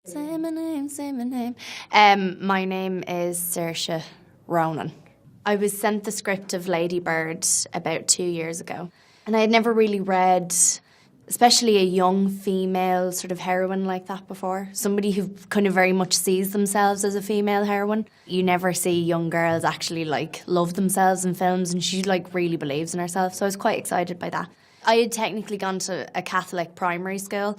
Say my name, say my name. My name is Saoirse Ronan. I was sent the script of Lady Bird about 2 years ago. And I had never really read, especially a young female sort of heroine like that before. Somebody who kind of very much sees themselves as a female heroine. You never see young girls actually like love themselves in films, and she like really believes in herself. So I was quite excited by that. I had technically gone to a Catholic primary school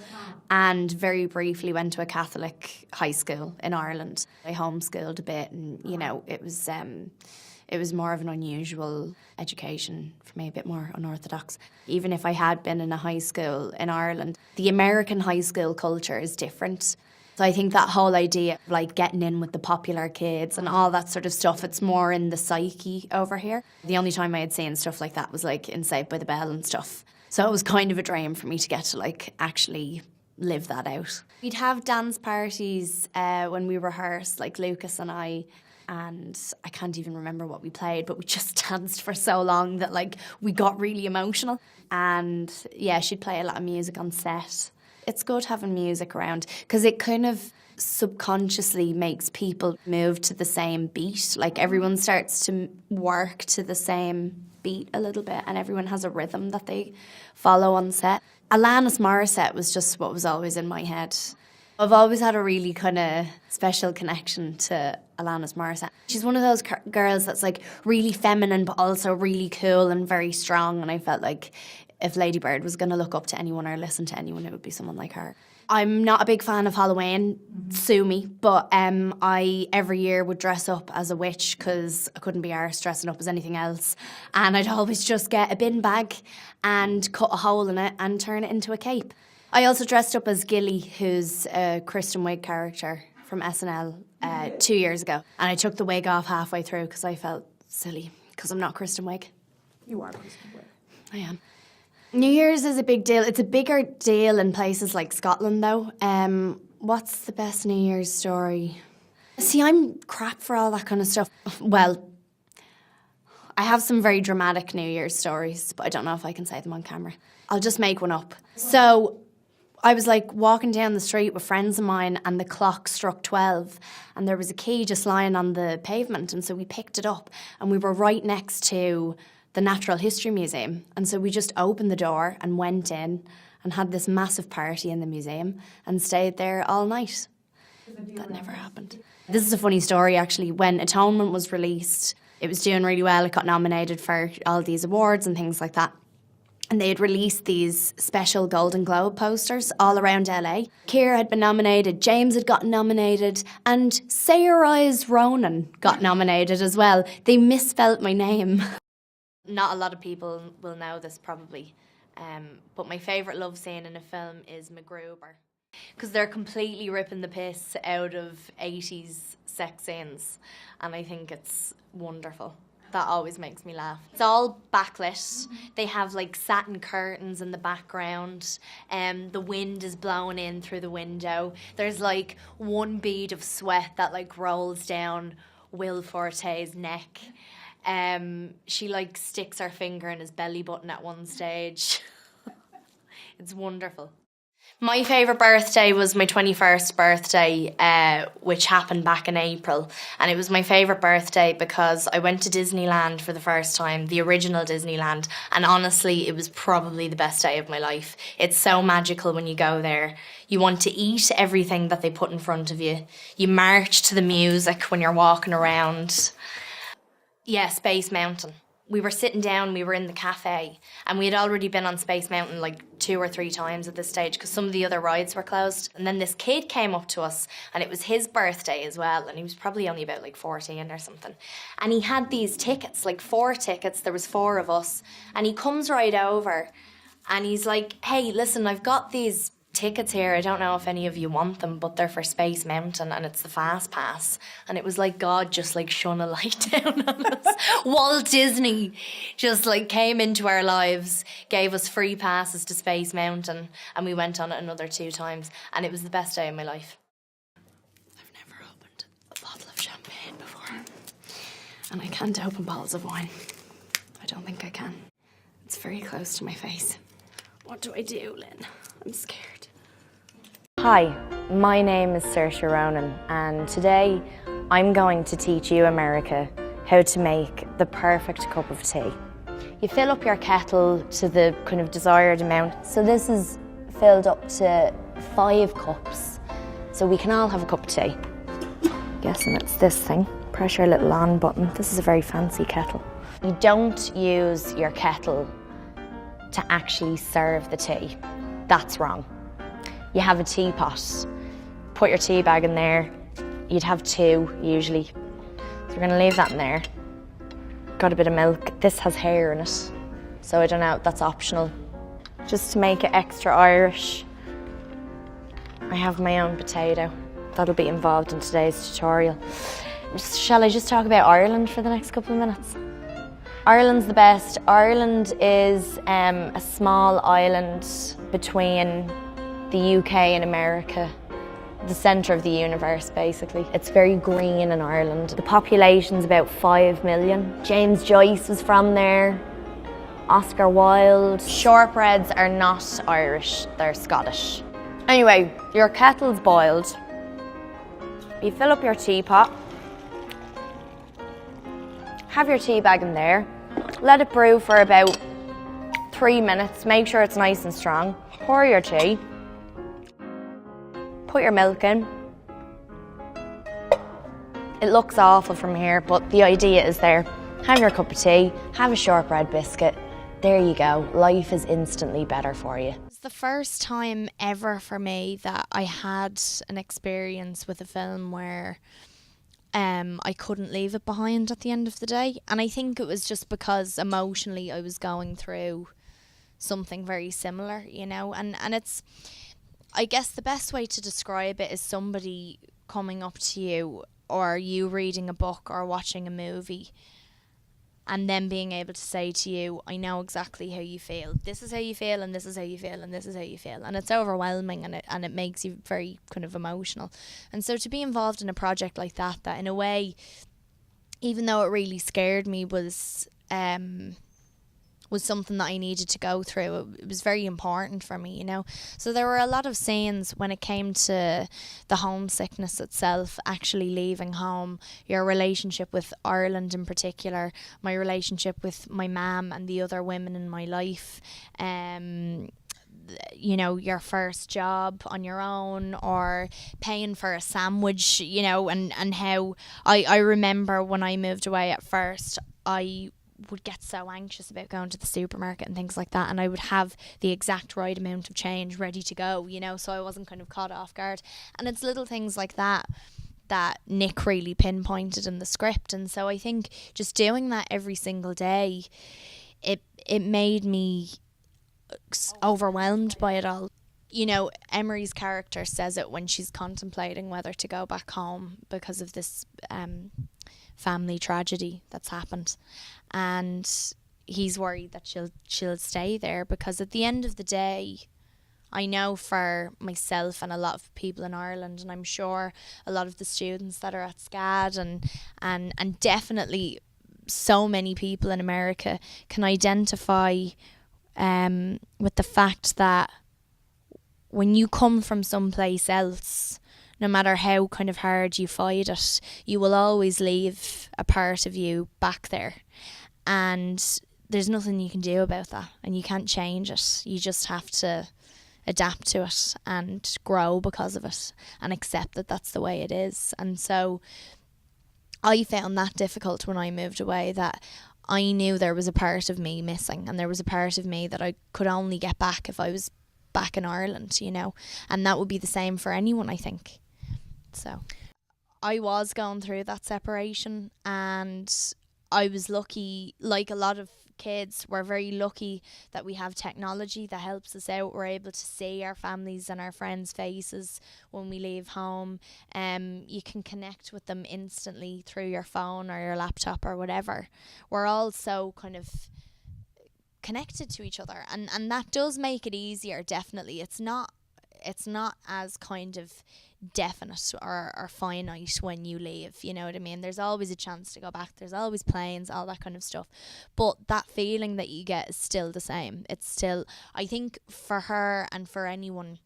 and very briefly went to a Catholic high school in Ireland. I homeschooled a bit, and you know, it was more of an unusual education for me, a bit more unorthodox. Even if I had been in a high school in Ireland, the American high school culture is different. So I think that whole idea of like getting in with the popular kids and all that sort of stuff, it's more in the psyche over here. The only time I had seen stuff like that was like in Saved by the Bell and stuff. So it was kind of a dream for me to get to like actually live that out. We'd have dance parties when we rehearsed, like Lucas and I can't even remember what we played, but we just danced for so long that like we got really emotional. And yeah, she'd play a lot of music on set. It's good having music around because it kind of subconsciously makes people move to the same beat. Like everyone starts to work to the same beat a little bit, and everyone has a rhythm that they follow on set. Alanis Morissette was just what was always in my head. I've always had a really kind of special connection to Alanis Morissette. She's one of those girls that's like really feminine but also really cool and very strong, and I felt like if Lady Bird was going to look up to anyone or listen to anyone, it would be someone like her. I'm not a big fan of Halloween, sue me, but I every year would dress up as a witch because I couldn't be arsed dressing up as anything else. And I'd always just get a bin bag and cut a hole in it and turn it into a cape. I also dressed up as Gilly, who's a Kristen Wiig character from SNL 2 years ago. And I took the wig off halfway through because I felt silly because I'm not Kristen Wiig. You are Kristen Wiig. I am. New Year's is a big deal. It's a bigger deal in places like Scotland, though. What's the best New Year's story? See, I'm crap for all that kind of stuff. Well, I have some very dramatic New Year's stories, but I don't know if I can say them on camera. I'll just make one up. So I was like walking down the street with friends of mine and the clock struck 12 and there was a key just lying on the pavement, and so we picked it up and we were right next to the Natural History Museum, and so we just opened the door and went in and had this massive party in the museum and stayed there all night. That never happened. This is a funny story actually. When Atonement was released, it was doing really well. It got nominated for all these awards and things like that. And they had released these special Golden Globe posters all around LA. Keira had been nominated, James had gotten nominated, and saoirse Ronan got nominated as well. They misspelt my name. Not a lot of people will know this probably, but my favourite love scene in a film is MacGruber. Because they're completely ripping the piss out of 80s sex scenes, and I think it's wonderful. That always makes me laugh. It's all backlit. They have like satin curtains in the background. The wind is blowing in through the window. There's like one bead of sweat that like rolls down Will Forte's neck. She like sticks her finger in his belly button at one stage. It's wonderful. My favourite birthday was my 21st birthday, which happened back in April. And it was my favourite birthday because I went to Disneyland for the first time, the original Disneyland. And honestly, it was probably the best day of my life. It's so magical when you go there. You want to eat everything that they put in front of you. You march to the music when you're walking around. Yeah, Space Mountain. We were sitting down, we were in the cafe, and we had already been on Space Mountain like 2 or 3 times at this stage because some of the other rides were closed. And then this kid came up to us, and it was his birthday as well, and he was probably only about like 14 or something. And he had these tickets, like 4 tickets, there was 4 of us, and he comes right over, and he's like, hey, listen, I've got these tickets here. I don't know if any of you want them, but they're for Space Mountain and it's the Fast Pass. And it was like God just like shone a light down on us. Walt Disney just like came into our lives, gave us free passes to Space Mountain, and we went on it another 2 times, and it was the best day of my life. I've never opened a bottle of champagne before, and I can't open bottles of wine. I don't think I can. It's very close to my face. What do I do, Lynn? I'm scared. Hi, my name is saoirse Ronan, and today I'm going to teach you, America, how to make the perfect cup of tea. You fill up your kettle to the kind of desired amount. So this is filled up to 5 cups, so we can all have a cup of tea. Guessing it's this thing. Press your little on button. This is a very fancy kettle. You don't use your kettle to actually serve the tea. That's wrong. You have a teapot. Put your tea bag in there. You'd have 2 usually. So we're going to leave that in there. Got a bit of milk. This has hair in it, so I don't know, that's optional. Just to make it extra Irish, I have my own potato. That'll be involved in today's tutorial. Shall I just talk about Ireland for the next couple of minutes? Ireland's the best. Ireland is a small island between the UK and America, the centre of the universe basically. It's very green in Ireland. The population's about 5 million. James Joyce was from there, Oscar Wilde. Shortbreads are not Irish, they're Scottish. Anyway, your kettle's boiled. You fill up your teapot. Have your tea bag in there. Let it brew for about 3 minutes. Make sure it's nice and strong. Pour your tea. Put your milk in. It looks awful from here, but the idea is there. Have your cup of tea, have a shortbread biscuit. There you go. Life is instantly better for you. It's the first time ever for me that I had an experience with a film where I couldn't leave it behind at the end of the day. And I think it was just because emotionally I was going through something very similar, you know, and it's, I guess the best way to describe it is somebody coming up to you, or you reading a book or watching a movie, and then being able to say to you, I know exactly how you feel. This is how you feel, and this is how you feel, and this is how you feel. And it's overwhelming, and it makes you very kind of emotional. And so to be involved in a project like that in a way, even though it really scared me, was something that I needed to go through. It was very important for me, you know. So there were a lot of scenes when it came to the homesickness itself, actually leaving home, your relationship with Ireland in particular, my relationship with my mum and the other women in my life, you know, your first job on your own, or paying for a sandwich, you know, and how I remember when I moved away at first, I would get so anxious about going to the supermarket and things like that, and I would have the exact right amount of change ready to go, you know, so I wasn't kind of caught off guard. And it's little things like that Nick really pinpointed in the script. And so I think just doing that every single day, it made me overwhelmed by it all. You know, Emery's character says it when she's contemplating whether to go back home because of this family tragedy that's happened, and he's worried that she'll stay there, because at the end of the day, I know for myself and a lot of people in Ireland, and I'm sure a lot of the students that are at SCAD and definitely so many people in America can identify with the fact that when you come from someplace else, no matter how kind of hard you fight it, you will always leave a part of you back there. And there's nothing you can do about that, and you can't change it. You just have to adapt to it and grow because of it, and accept that that's the way it is. And so I found that difficult when I moved away, that I knew there was a part of me missing, and there was a part of me that I could only get back if I was back in Ireland, you know, and that would be the same for anyone, I think. So I was going through that separation, and I was lucky, like a lot of kids, we're very lucky that we have technology that helps us out. We're able to see our families and our friends' faces when we leave home. You can connect with them instantly through your phone or your laptop or whatever. We're all so kind of connected to each other, and that does make it easier, definitely. It's not as kind of definite or finite when you leave, you know what I mean? There's always a chance to go back, there's always planes, all that kind of stuff, but that feeling that you get is still the same. It's still, I think, for her and for anyone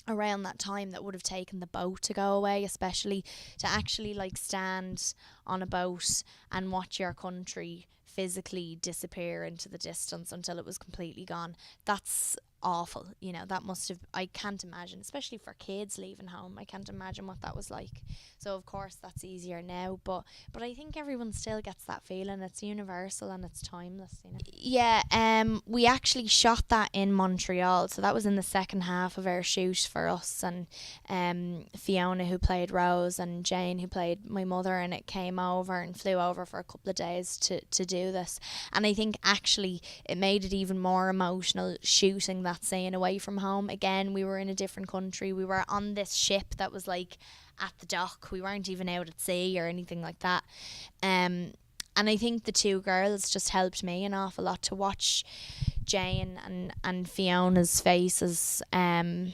around that time that would have taken the boat to go away, especially to actually like stand on a boat and watch your country physically disappear into the distance until it was completely gone. That's awful, you know. That must have, I can't imagine, especially for kids leaving home, I can't imagine what that was like. So of course that's easier now, but I think everyone still gets that feeling. It's universal and it's timeless, you know. Yeah, we actually shot that in Montreal, so that was in the second half of our shoot for us, and Fiona, who played Rose, and Jane, who played my mother, and it came over and flew over for a couple of days to do this. And I think actually it made it even more emotional shooting that scene away from home. Again, we were in a different country. We were on this ship that was like at the dock. We weren't even out at sea or anything like that. And I think the two girls just helped me an awful lot to watch Jane and Fiona's faces, and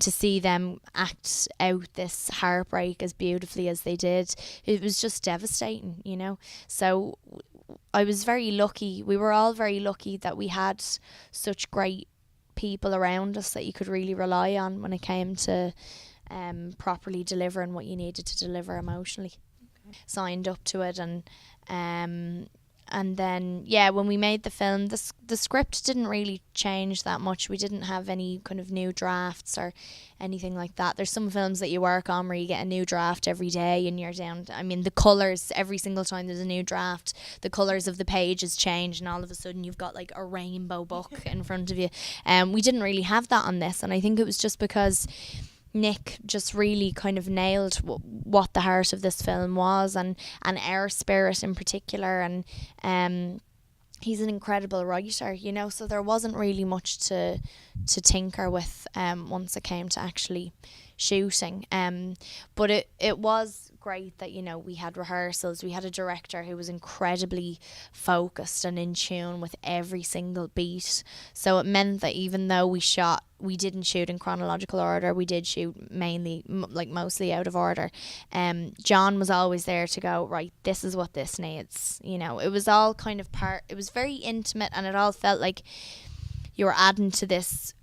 to see them act out this heartbreak as beautifully as they did. It was just devastating, you know. So I was very lucky. We were all very lucky that we had such great people around us that you could really rely on when it came to properly delivering what you needed to deliver emotionally. Okay. Signed up to it, and then, yeah, when we made the film, the script didn't really change that much. We didn't have any kind of new drafts or anything like that. There's some films that you work on where you get a new draft every day and you're down. I mean, the colours, every single time there's a new draft, the colours of the pages change, and all of a sudden you've got like a rainbow book in front of you. We didn't really have that on this, and I think it was just because Nick just really kind of nailed what the heart of this film was, and our spirit in particular, and he's an incredible writer, you know, so there wasn't really much to tinker with once it came to actually shooting. But it was great that, you know, we had rehearsals. We had a director who was incredibly focused and in tune with every single beat. So it meant that even though we didn't shoot in chronological order, we did shoot mainly, like mostly out of order. John was always there to go, right, this is what this needs. You know, it was all kind of it was very intimate, and it all felt like you were adding to this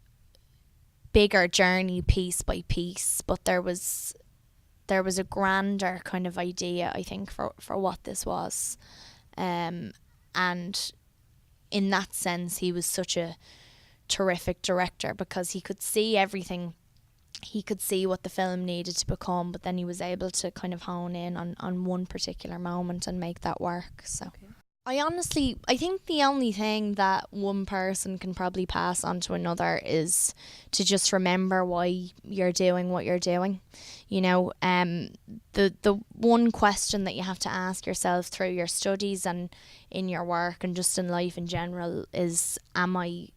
bigger journey piece by piece, but there was a grander kind of idea, I think, for what this was. And in that sense, he was such a terrific director because he could see everything. He could see what the film needed to become, but then he was able to kind of hone in on one particular moment and make that work. So. Okay. I think the only thing that one person can probably pass on to another is to just remember why you're doing what you're doing. You know, the one question that you have to ask yourself through your studies and in your work and just in life in general is, am I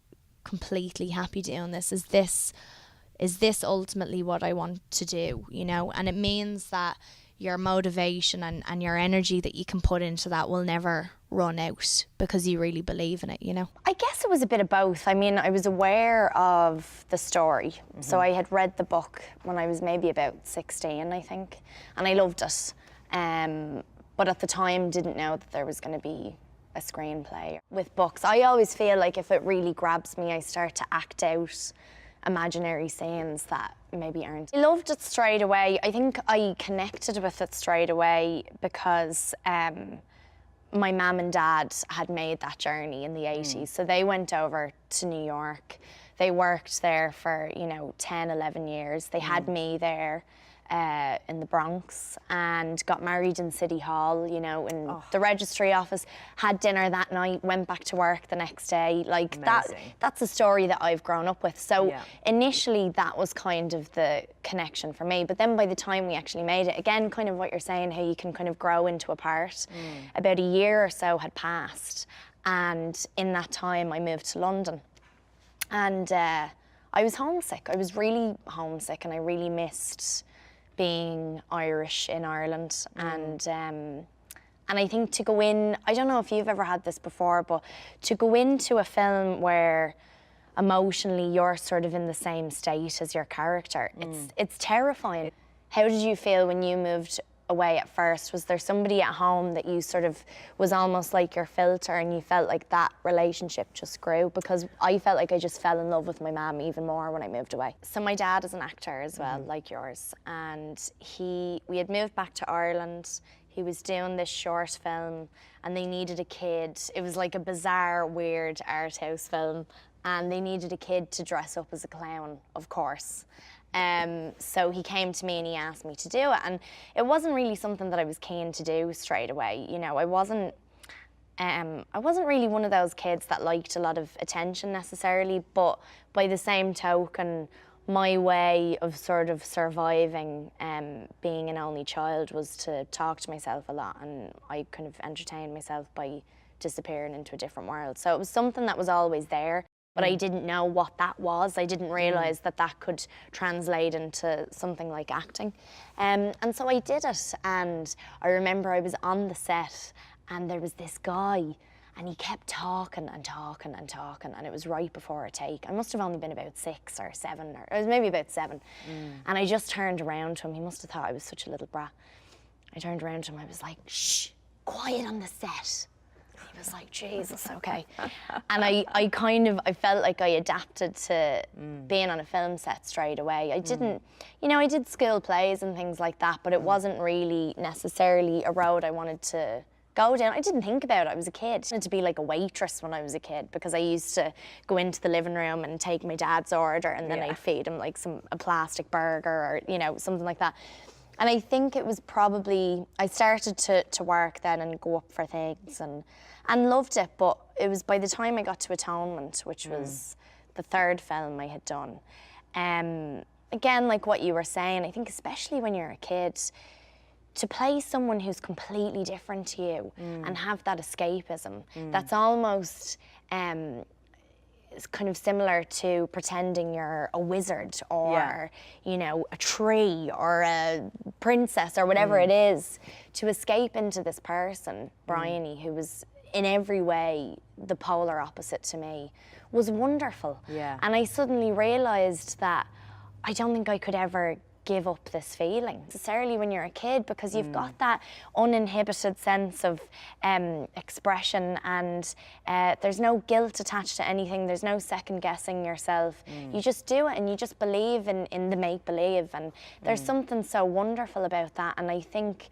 completely happy doing this? Is this ultimately what I want to do? You know, and it means that your motivation and your energy that you can put into that will never run out because you really believe in it, you know? I guess it was a bit of both. I mean, I was aware of the story. Mm-hmm. So I had read the book when I was maybe about 16, I think, and I loved it. But at the time didn't know that there was going to be a screenplay. With books, I always feel like if it really grabs me, I start to act out imaginary scenes that maybe aren't. I loved it straight away. I think I connected with it straight away because my mum and dad had made that journey in the 80s. So they went over to New York. They worked there for, 10, 11 years. They had me there in the Bronx and got married in City Hall, in the registry office, had dinner that night, went back to work the next day. Like that's a story that I've grown up with. So initially that was kind of the connection for me. But then by the time we actually made it, again, kind of what you're saying, how you can kind of grow into a part, about a year or so had passed. And in that time I moved to London. And I was homesick. I was really homesick, and I really missed being Irish in Ireland. And I think to go in, I don't know if you've ever had this before, but to go into a film where emotionally you're sort of in the same state as your character, it's terrifying. How did you feel when you moved away at first? Was there somebody at home that you sort of was almost like your filter and you felt like that relationship just grew? Because I felt like I just fell in love with my mum even more when I moved away. So my dad is an actor as well, like yours, and we had moved back to Ireland. He was doing this short film and they needed a kid. It was like a bizarre, weird art house film, and they needed a kid to dress up as a clown, of course. So he came to me and he asked me to do it, and it wasn't really something that I was keen to do straight away. You know, I wasn't really one of those kids that liked a lot of attention necessarily, but by the same token, my way of sort of surviving being an only child was to talk to myself a lot, and I kind of entertained myself by disappearing into a different world. So it was something that was always there, but I didn't know what that was. I didn't realise that that could translate into something like acting. And so I did it, and I remember I was on the set and there was this guy and he kept talking and talking and talking, and it was right before a take. I must have only been about 6 or 7, or it was maybe about 7. And I just turned around to him. He must have thought I was such a little brat. I turned around to him, I was like, shh, quiet on the set. He was like, Jesus, okay. And I felt like I adapted to being on a film set straight away. I didn't, you know, I did school plays and things like that, but it wasn't really necessarily a road I wanted to go down. I didn't think about it. I was a kid. I wanted to be like a waitress when I was a kid, because I used to go into the living room and take my dad's order, and then I'd feed him like a plastic burger or, you know, something like that. And I think it was probably, I started to work then and go up for things and loved it, but it was by the time I got to Atonement, which was the 3rd film I had done. Again, like what you were saying, I think especially when you're a kid, to play someone who's completely different to you and have that escapism, that's almost it's kind of similar to pretending you're a wizard or, you know, a tree or a princess or whatever it is, to escape into this person, Bryony, who was in every way the polar opposite to me, was wonderful. And I suddenly realised that I don't think I could ever give up this feeling necessarily when you're a kid, because you've got that uninhibited sense of expression, and there's no guilt attached to anything. There's no second guessing yourself. You just do it and you just believe in the make-believe, and there's something so wonderful about that. And I think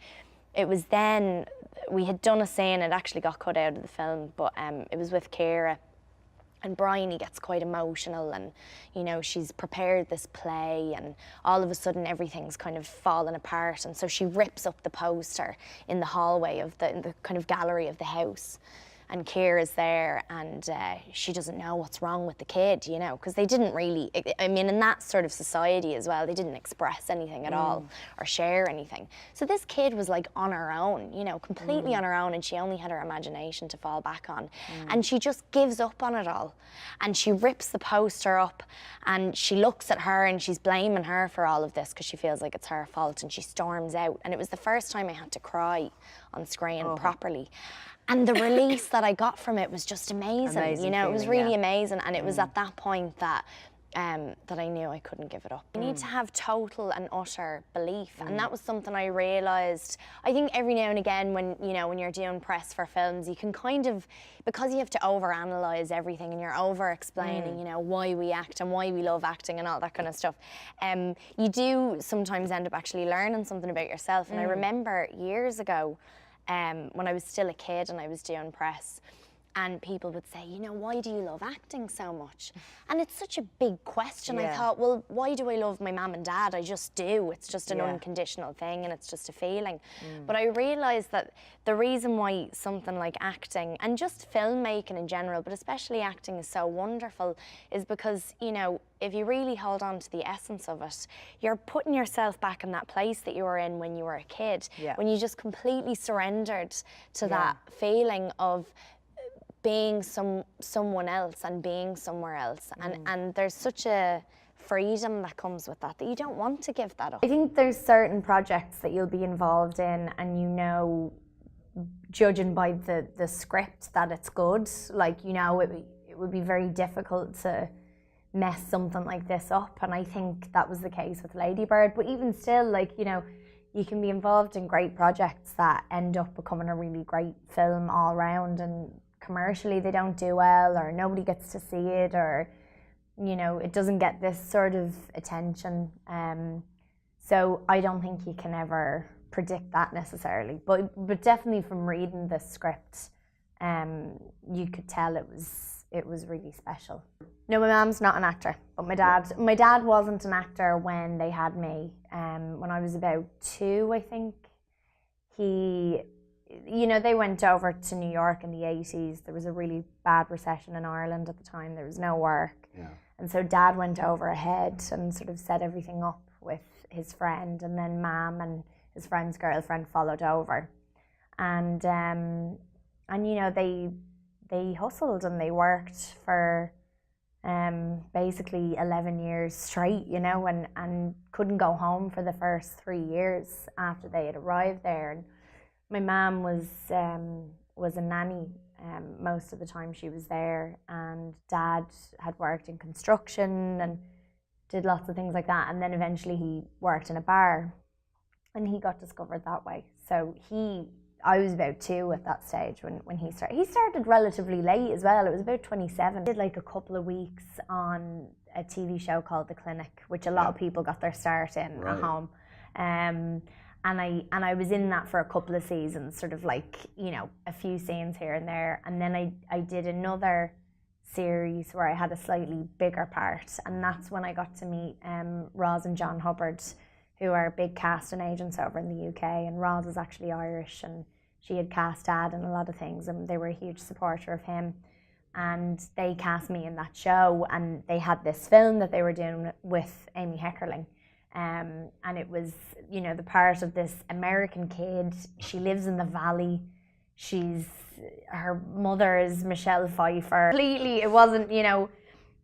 it was then, we had done a scene, it actually got cut out of the film, but it was with Ciara. And Bryony gets quite emotional, and, you know, she's prepared this play, and all of a sudden everything's kind of fallen apart. And so she rips up the poster in the hallway of in the kind of gallery of the house. And Ciara's there, and she doesn't know what's wrong with the kid, you know, because they didn't really, I mean, in that sort of society as well, they didn't express anything at all or share anything. So this kid was like on her own, you know, completely on her own, and she only had her imagination to fall back on. And she just gives up on it all. And she rips the poster up, and she looks at her and she's blaming her for all of this because she feels like it's her fault, and she storms out. And it was the first time I had to cry on screen properly. And the release that I got from it was just amazing. You know, it was really amazing. And it was at that point that that I knew I couldn't give it up. You need to have total and utter belief. And that was something I realised. I think every now and again when, you know, when you're doing press for films, you can kind of, because you have to overanalyze everything and you're over-explaining, you know, why we act and why we love acting and all that kind of stuff, you do sometimes end up actually learning something about yourself. And I remember years ago, when I was still a kid and I was doing press, and people would say, you know, why do you love acting so much? And it's such a big question. I thought, well, why do I love my mum and dad? I just do. It's just an unconditional thing, and it's just a feeling. But I realised that the reason why something like acting, and just filmmaking in general, but especially acting, is so wonderful is because, you know, if you really hold on to the essence of it, you're putting yourself back in that place that you were in when you were a kid, when you just completely surrendered to that feeling of being someone else and being somewhere else. And there's such a freedom that comes with that you don't want to give that up. I think there's certain projects that you'll be involved in, and, you know, judging by the script that it's good, like, you know, it would be very difficult to mess something like this up. And I think that was the case with Lady Bird. But even still, like, you know, you can be involved in great projects that end up becoming a really great film all round, and commercially they don't do well, or nobody gets to see it, or it doesn't get this sort of attention. So I don't think you can ever predict that necessarily, but definitely from reading the script, you could tell it was really special. No, my mum's not an actor, but my dad wasn't an actor when they had me. When I was about 2, I think, they went over to New York in the 80s. There was a really bad recession in Ireland at the time. There was no work. Yeah. And so Dad went over ahead and sort of set everything up with his friend, and then Mum and his friend's girlfriend followed over. And they hustled and they worked for basically 11 years straight, and couldn't go home for the first 3 years after they had arrived there. And my mum was a nanny most of the time she was there, and Dad had worked in construction and did lots of things like that, and then eventually he worked in a bar, and he got discovered that way. So I was about 2 at that stage when he started. He started relatively late as well. It was about 27. He did like a couple of weeks on a TV show called The Clinic, which a lot of people got their start in at home. And I was in that for a couple of seasons, sort of like, a few scenes here and there. And then I did another series where I had a slightly bigger part, and that's when I got to meet Roz and John Hubbard, who are big casting agents over in the UK. And Roz is actually Irish, and she had cast Dad in a lot of things, and they were a huge supporter of him. And they cast me in that show, and they had this film that they were doing with Amy Heckerling. And it was, the part of this American kid. She lives in the valley. Her mother is Michelle Pfeiffer. Completely, it wasn't,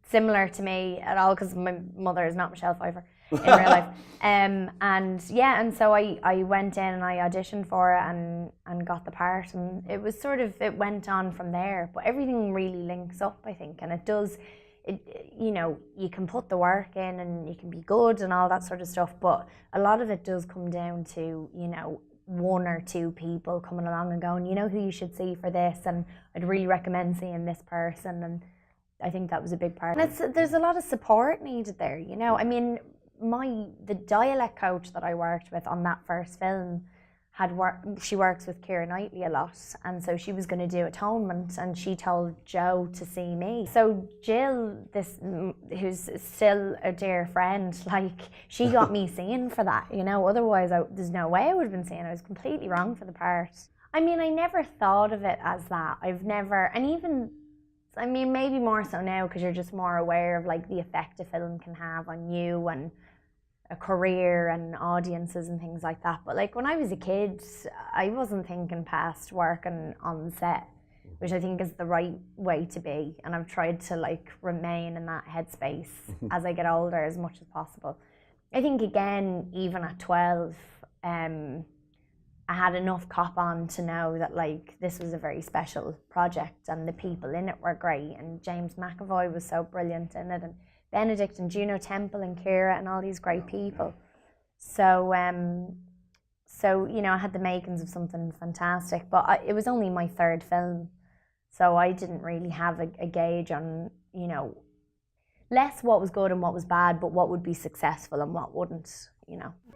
similar to me at all, because my mother is not Michelle Pfeiffer in real life. And so I went in and I auditioned for it and got the part, and it was it went on from there. But everything really links up, I think, and it does. You can put the work in and you can be good and all that sort of stuff, but a lot of it does come down to, 1 or 2 people coming along and going, who you should see for this, and I'd really recommend seeing this person. And I think that was a big part. And there's a lot of support needed there, I mean, the dialect coach that I worked with on that first film she works with Keira Knightley a lot, and so she was going to do Atonement, and she told Joe to see me. So Jill, who's still a dear friend, she got me seen for that, otherwise there's no way I would have been seen. I was completely wrong for the part. I mean, I never thought of it as that. Maybe more so now, because you're just more aware of the effect a film can have on you and a career and audiences and things like that. But when I was a kid, I wasn't thinking past working on set, which I think is the right way to be. And I've tried to remain in that headspace as I get older as much as possible. I think again, even at 12, I had enough cop on to know that this was a very special project, and the people in it were great, and James McAvoy was so brilliant in it, and Benedict and Juno Temple and Keira and all these great people. So I had the makings of something fantastic, but it was only my 3rd film, so I didn't really have a gauge on, less what was good and what was bad, but what would be successful and what wouldn't,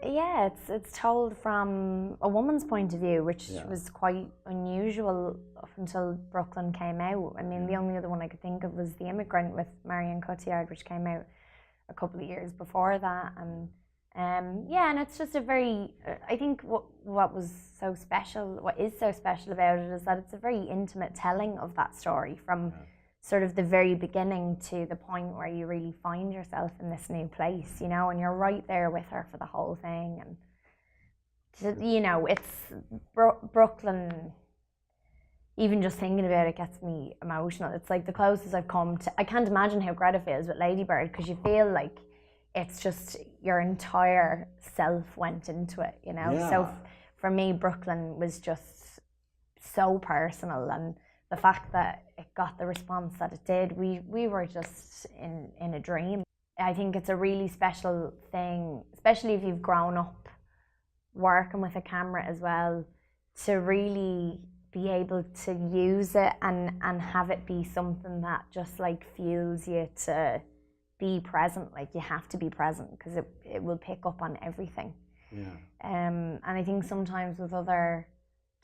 Yeah, it's told from a woman's point of view, which was quite unusual up until Brooklyn came out. I mean, the only other one I could think of was The Immigrant with Marion Cotillard, which came out a couple of years before that. And and it's just I think what is so special about it is that it's a very intimate telling of that story, from sort of the very beginning to the point where you really find yourself in this new place, and you're right there with her for the whole thing. And, it's Brooklyn, even just thinking about it gets me emotional. It's the closest I've come to, I can't imagine how Greta feels with Lady Bird, because you feel it's just your entire self went into it, So for me, Brooklyn was just so personal, and the fact that it got the response that it did, we were just in a dream. I think it's a really special thing, especially if you've grown up working with a camera as well, to really be able to use it and have it be something that just like fuels you to be present. Like, you have to be present because it will pick up on everything. Yeah. And I think sometimes with other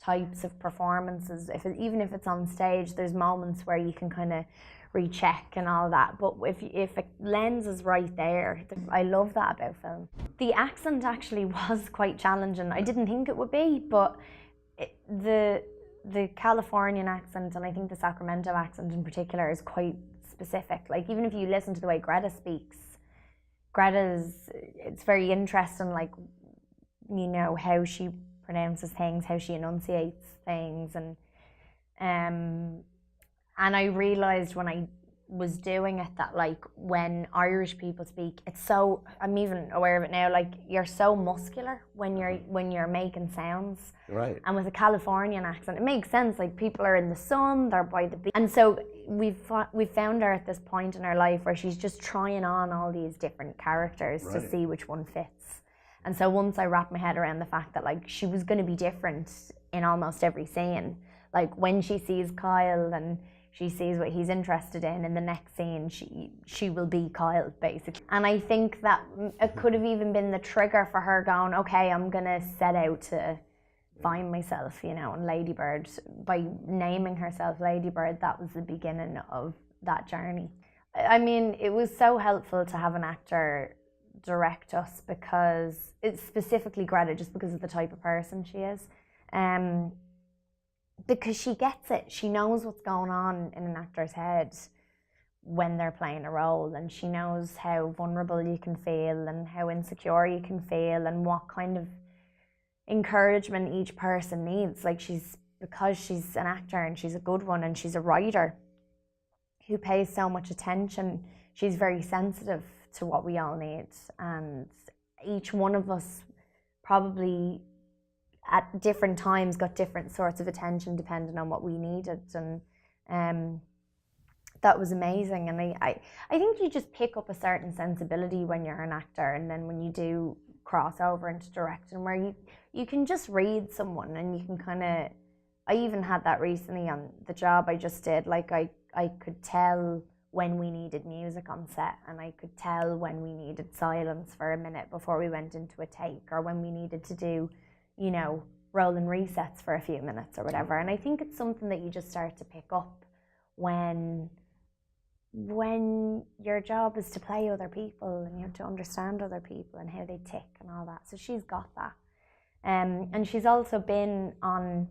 types of performances, even if it's on stage, there's moments where you can kind of recheck and all that. But if a lens is right there, I love that about film. The accent actually was quite challenging. I didn't think it would be, but the Californian accent, and I think the Sacramento accent in particular, is quite specific. Like, even if you listen to the way Greta speaks, it's very interesting, like, you know, how she pronounces things, how she enunciates things, and I realised when I was doing it that, like, when Irish people speak, it's so, I'm even aware of it now, like, you're so muscular when you're making sounds. Right. And with a Californian accent, it makes sense. Like, people are in the sun, they're by the beach. And so we've found her at this point in her life where she's just trying on all these different characters to see which one fits. And so once I wrapped my head around the fact that, like, she was going to be different in almost every scene, like when she sees Kyle and she sees what he's interested in the next scene, she will be Kyle, basically. And I think that it could have even been the trigger for her going, okay, I'm going to set out to find myself, you know. And Ladybird, by naming herself Ladybird, that was the beginning of that journey. I mean, it was so helpful to have an actor direct us, because it's specifically Greta, just because of the type of person she is. Because she gets it. She knows what's going on in an actor's head when they're playing a role, and she knows how vulnerable you can feel and how insecure you can feel and what kind of encouragement each person needs. Like, because she's an actor and she's a good one and she's a writer who pays so much attention, she's very sensitive to what we all need, and each one of us probably at different times got different sorts of attention depending on what we needed, and that was amazing. And I think you just pick up a certain sensibility when you're an actor, and then when you do cross over into directing, where you can just read someone and you can kind of, I even had that recently on the job I just did, like I could tell when we needed music on set, and I could tell when we needed silence for a minute before we went into a take, or when we needed to do, you know, rolling resets for a few minutes or whatever. And I think it's something that you just start to pick up when your job is to play other people and you have to understand other people and how they tick and all that. So she's got that. And she's also been on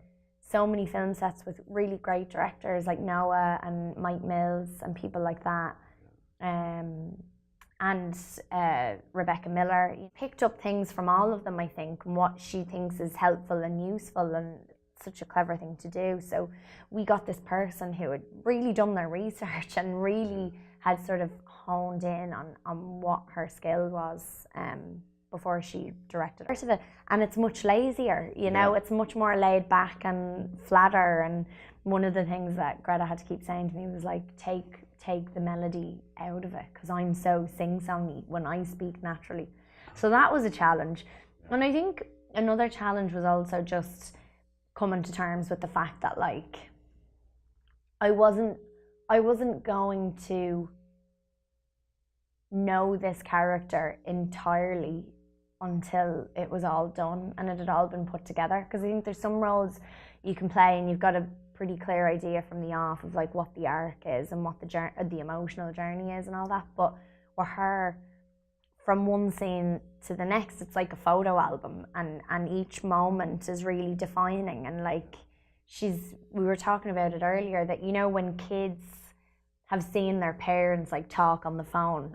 so many film sets with really great directors like Noah and Mike Mills and people like that. And Rebecca Miller. Picked up things from all of them, I think, and what she thinks is helpful and useful and such a clever thing to do. So we got this person who had really done their research and really had sort of honed in on what her skill was before she directed it. And it's much lazier, you know, it's much more laid back and flatter. And one of the things that Greta had to keep saying to me was like, take the melody out of it, because I'm so sing-songy when I speak naturally. So that was a challenge. And I think another challenge was also just coming to terms with the fact that, like, I wasn't going to know this character entirely until it was all done and it had all been put together. Because I think there's some roles you can play and you've got a pretty clear idea from the off of like what the arc is and what the emotional journey is and all that. But with her, from one scene to the next, it's like a photo album, and each moment is really defining. And like we were talking about it earlier, that, you know, when kids have seen their parents like talk on the phone